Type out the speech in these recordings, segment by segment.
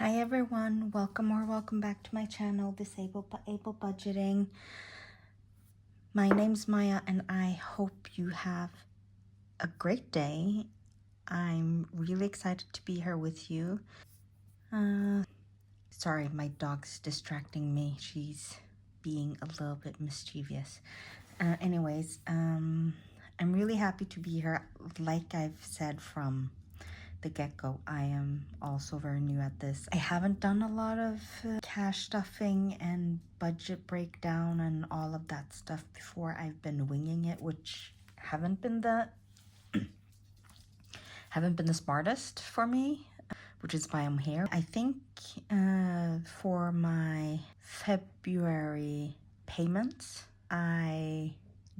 Hi everyone, welcome back to my channel, Disabled but Able Budgeting. My name's Maya and I hope you have a great day. I'm really excited to be here with you. Sorry, my dog's distracting me. She's being a little bit mischievous. I'm really happy to be here. Like I've said from the get-go, I am also very new at this. I haven't done a lot of cash stuffing and budget breakdown and all of that stuff before. I've been winging it, which haven't been the smartest for me, which is why I'm here. I think for my February payments, I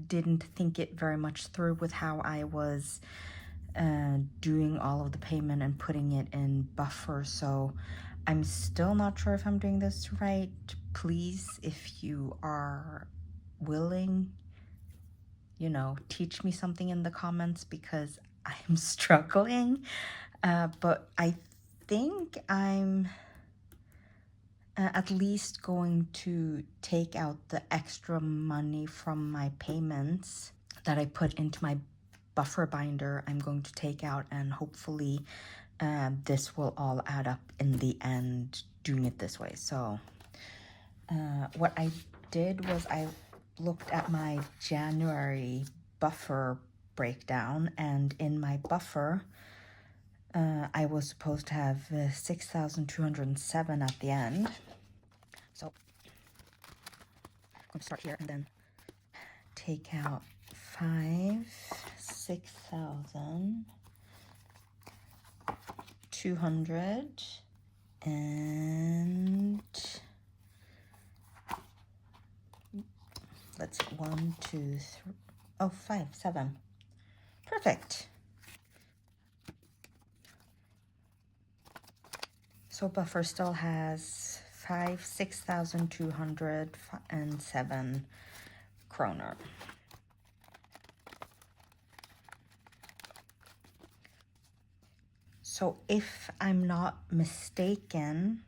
didn't think it very much through with how I was doing all of the payment and putting it in buffer, so I'm still not sure if I'm doing this right. Please, if you are willing, teach me something in the comments because I'm struggling. But I think I'm at least going to take out the extra money from my payments that I put into my buffer binder. I'm going to take out, and hopefully this will all add up in the end doing it this way. So what I did was I looked at my January buffer breakdown, and in my buffer I was supposed to have 6,207 at the end. So I'm going to start here and then take out 6,200 and let's see, 1, 2, 3, oh, 5, 7. Perfect. So buffer still has 6,207 kroner. So if I'm not mistaken,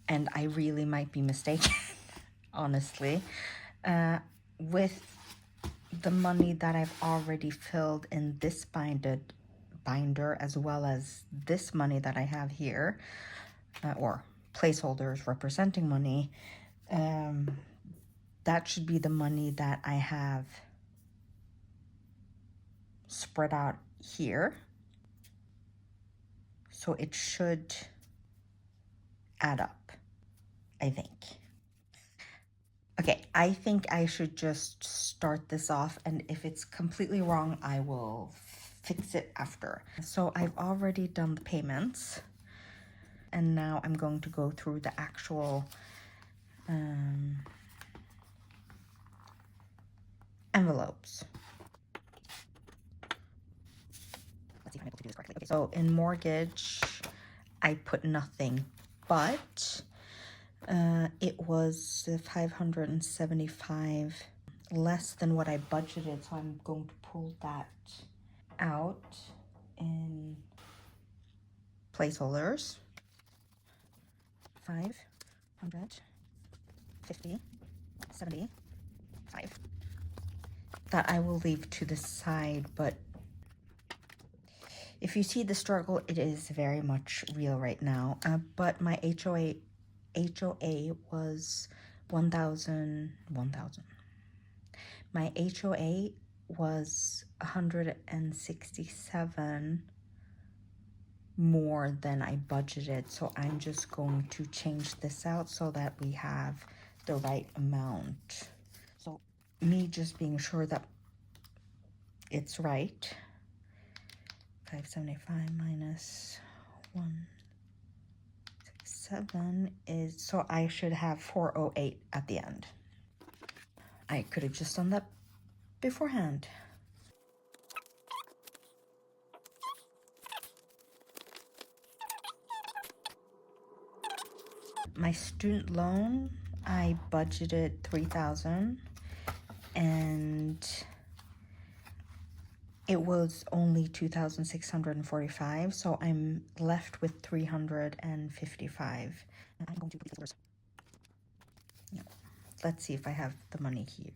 and I really might be mistaken, honestly, with the money that I've already filled in this binder, as well as this money that I have here, or placeholders representing money, that should be the money that I have spread out here. So it should add up, I think. Okay, I think I should just start this off, and if it's completely wrong, I will fix it after. So I've already done the payments, and now I'm going to go through the actual envelopes. Let's see if I'm able to do this correctly. Okay, so in mortgage, I put nothing, but it was 575 less than what I budgeted, so I'm going to pull that out in placeholders. 575 that I will leave to the side, but if you see the struggle, it is very much real right now. But my HOA was 1,000. My HOA was 167 more than I budgeted, so I'm just going to change this out so that we have the right amount. So me just being sure that it's right. 575 minus 167 is, so I should have 408 at the end. I could have just done that beforehand. My student loan, I budgeted 3,000, and it was only 2,645, so I'm left with 355. And I'm going to put these numbers. Yeah. Let's see if I have the money here.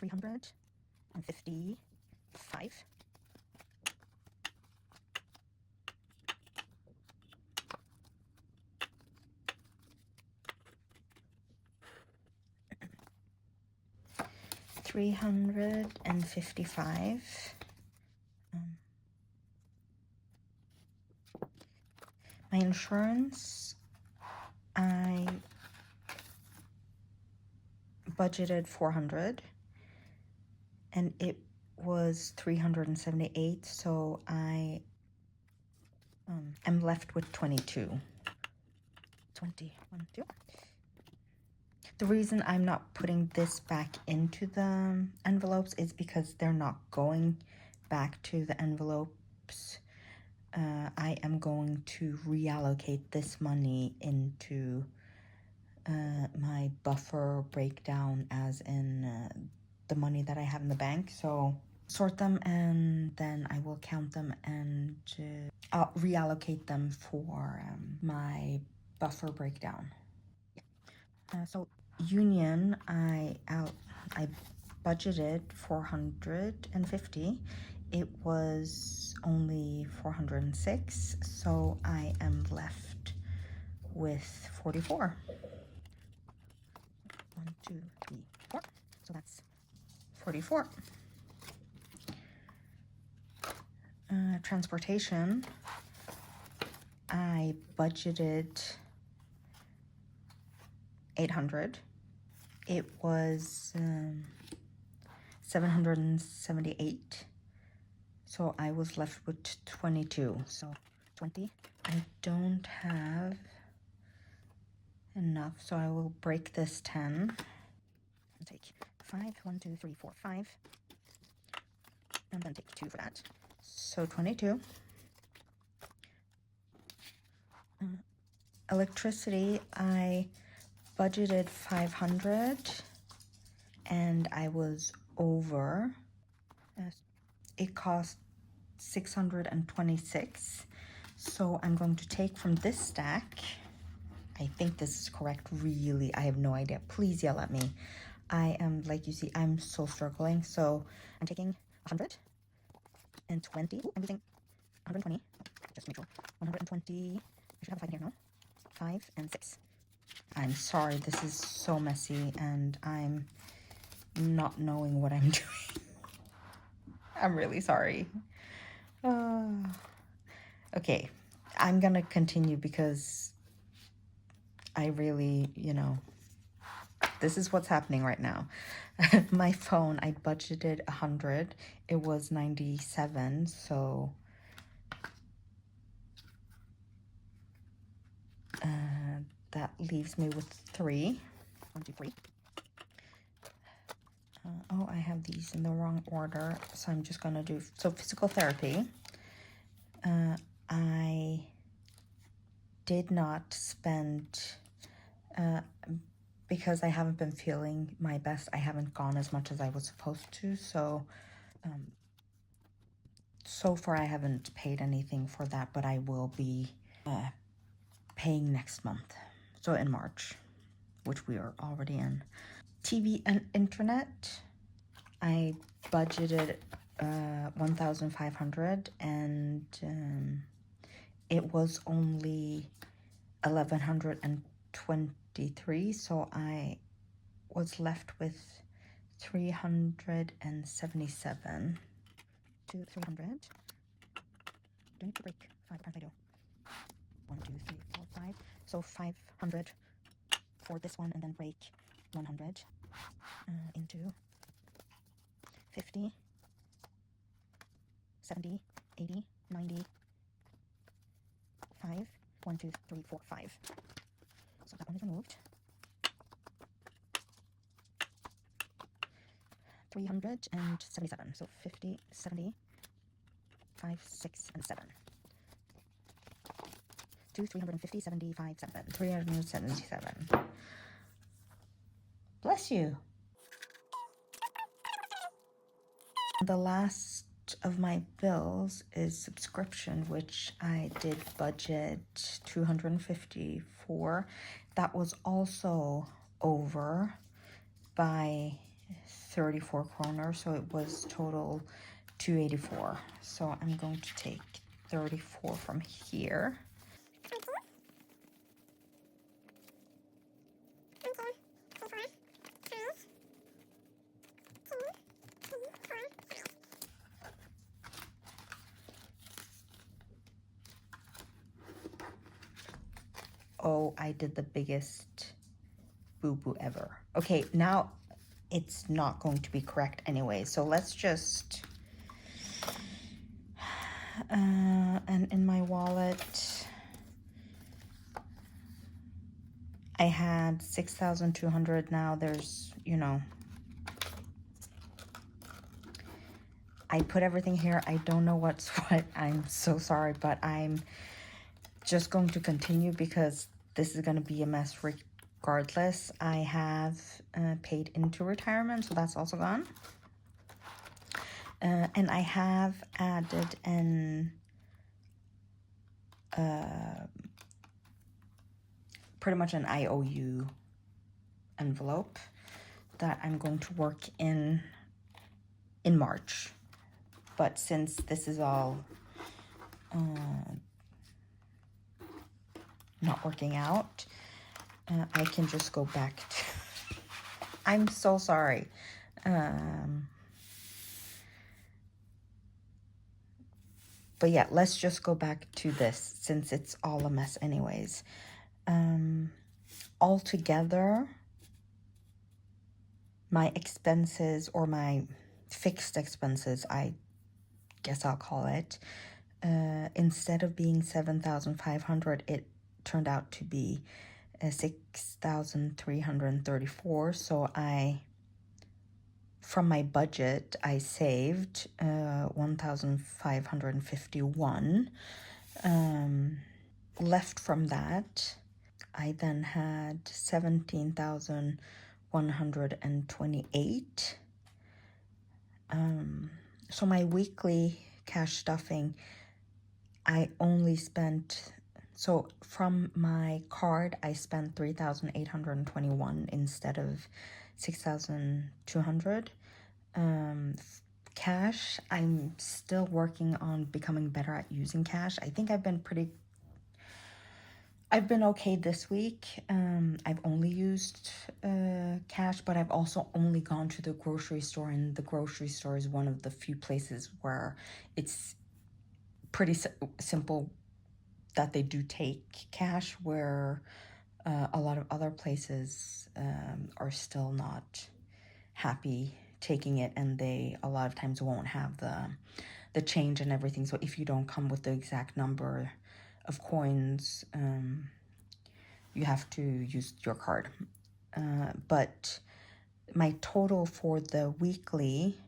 $355. $355. My insurance, I budgeted 400 and it was 378, so I'm left with 22. 21, 2. The reason I'm not putting this back into the envelopes is because they're not going back to the envelopes. I am going to reallocate this money into my buffer breakdown, as in the money that I have in the bank. So sort them and then I will count them and I'll reallocate them for my buffer breakdown. So Union, I budgeted 450. It was only 406, so I am left with 44. 1, 2, 3, 4. So that's 44. Transportation, I budgeted 800. It was 778. So I was left with 22. So 20. I don't have enough, so I will break this 10 and take 5. 1, 2, 3, 4, 5. And then take 2 for that. So 22. Electricity, I budgeted 500 and I was over. It cost 626. So I'm going to take from this stack. I think this is correct. Really, I have no idea. Please yell at me. I am, like you see, I'm so struggling. So I'm taking 100 and 20. Ooh, I'm using 120. Just to make sure. 120. I should have a 5 here now. 5 and 6. I'm sorry, this is so messy and I'm not knowing what I'm doing. I'm really sorry. Okay, I'm gonna continue because I really, this is what's happening right now. My phone, I budgeted 100. It was 97, so that leaves me with 3. 1, 2, 3. Oh, I have these in the wrong order, so I'm just gonna do, so physical therapy. I did not spend, because I haven't been feeling my best, I haven't gone as much as I was supposed to, so so far I haven't paid anything for that, but I will be paying next month, so in March, which we are already in. TV and internet, I budgeted 1,500 and it was only 1,123, so I was left with 377. 2, 300. Do I need to break 5? Apparently I do. 1, 2, 3, 4, 5. So 500 for this one, and then break 100 into 50, 70, 80, 90, 5. 1, 2, 3, 4, 5. So that one is removed. 377. So 50, 70, 5, 6, and 7. do 350, 75, 7. 377. Bless you. The last of my bills is subscription, which I did budget 250 for. That was also over by 34 kroner, so it was total 284. So I'm going to take 34 from here. Oh, I did the biggest boo-boo ever. Okay, now it's not going to be correct anyway, so let's just and in my wallet I had 6,200. Now there's, you know, I put everything here. I don't know what's what. I'm so sorry, but I'm just going to continue because this is going to be a mess regardless. I have paid into retirement, so that's also gone. And I have added an pretty much an IOU envelope that I'm going to work in March. But since this is all not working out, I can just go back to I'm so sorry. But yeah, let's just go back to this since it's all a mess anyways. Altogether, my expenses, or my fixed expenses, I guess I'll call it, instead of being 7,500, it turned out to be 6,334. So from my budget, I saved 1,551. Left from that, I then had 17,128. So my weekly cash stuffing, I only spent, so from my card, I spent 3,821 instead of 6,200. Cash, I'm still working on becoming better at using cash. I think I've been okay this week. I've only used cash, but I've also only gone to the grocery store, and the grocery store is one of the few places where it's pretty simple that they do take cash, where a lot of other places are still not happy taking it, and they a lot of times won't have the change and everything. So if you don't come with the exact number of coins, you have to use your card. But my total for the weekly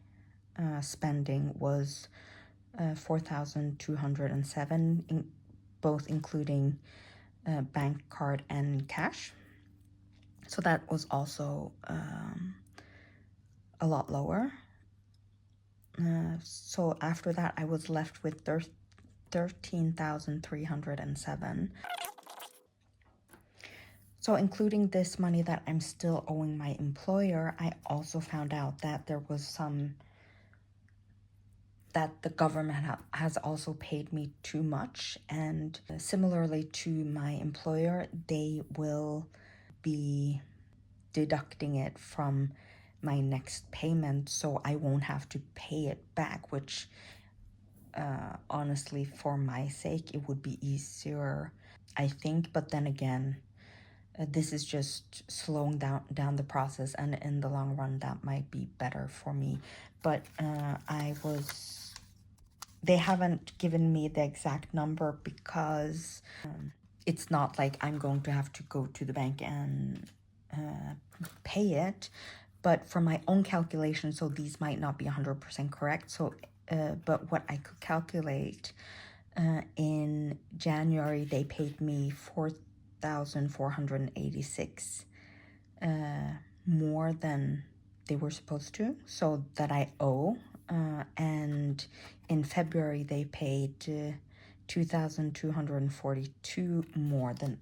spending was 4,207, both including bank card and cash. So that was also a lot lower. So after that, I was left with 13,307. So including this money that I'm still owing my employer, I also found out that there was some, that the government has also paid me too much. And similarly to my employer, they will be deducting it from my next payment, so I won't have to pay it back, which honestly, for my sake, it would be easier, I think. But then again, this is just slowing down the process, and in the long run, that might be better for me. But they haven't given me the exact number because it's not like I'm going to have to go to the bank and pay it. But from my own calculation, so these might not be 100% correct. So, but what I could calculate In January, they paid me 4,486 more than they were supposed to, so that I owe. And in February, they paid 2,242 more than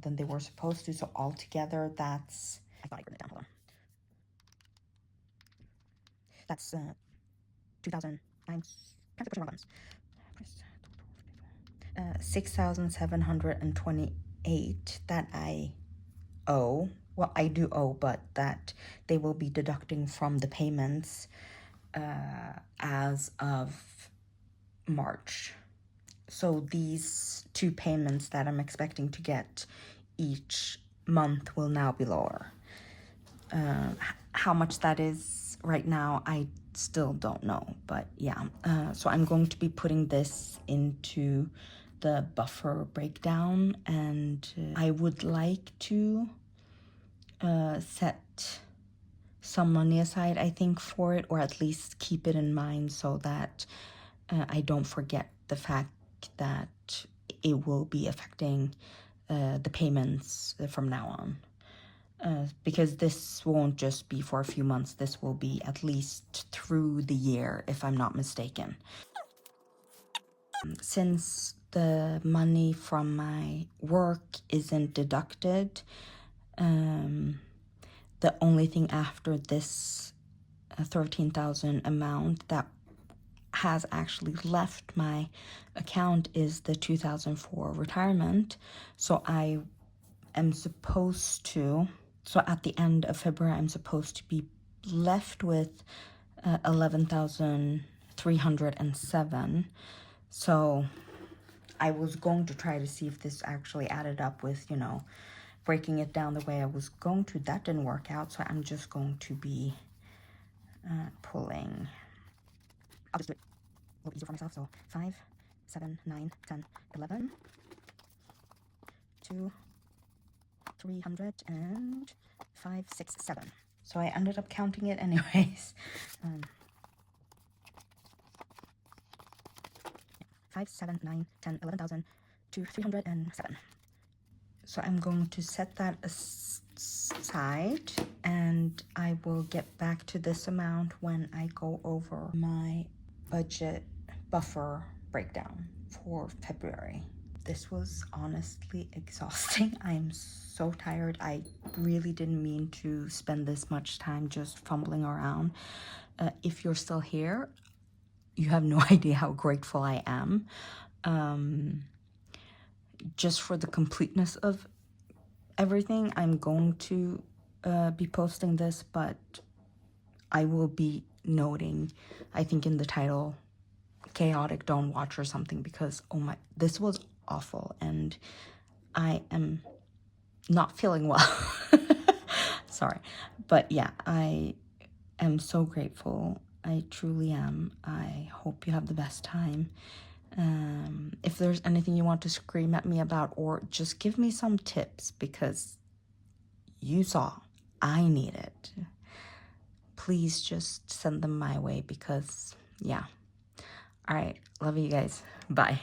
they were supposed to. So altogether, that's, I thought I wrote it down. Hold on. That's 2,000 times. Can't put the wrong ones. 6,728 that I owe. Well, I do owe, but that they will be deducting from the payments as of March. So these two payments that I'm expecting to get each month will now be lower. How much that is right now, I still don't know, but yeah. So I'm going to be putting this into the buffer breakdown, and I would like to set some money aside, I think, for it, or at least keep it in mind so that I don't forget the fact that it will be affecting the payments from now on. Because this won't just be for a few months, this will be at least through the year, if I'm not mistaken. Since the money from my work isn't deducted, the only thing after this 13,000 amount that has actually left my account is the 2,000 for retirement. So I am supposed to, so at the end of February, I'm supposed to be left with 11,307. So I was going to try to see if this actually added up with, you know, breaking it down the way I was going to. That didn't work out, so I'm just going to be pulling. I'll just do it a little easier for myself. So 5, 7, 9, 10, 11, 2, 300, and 5, 6, 7. So I ended up counting it anyways. 5, 7, 9, 10, 11,000 to 307. So I'm going to set that aside, and I will get back to this amount when I go over my budget buffer breakdown for February. This was honestly exhausting. I'm so tired. I really didn't mean to spend this much time just fumbling around. If you're still here, you have no idea how grateful I am. Just for the completeness of everything, I'm going to be posting this, but I will be noting, I think in the title, chaotic, don't watch or something, because oh my, this was awful and I am not feeling well. Sorry, but yeah, I am so grateful. I truly am. I hope you have the best time. If there's anything you want to scream at me about, or just give me some tips, because you saw I need it, please just send them my way, because yeah. All right, love you guys. Bye.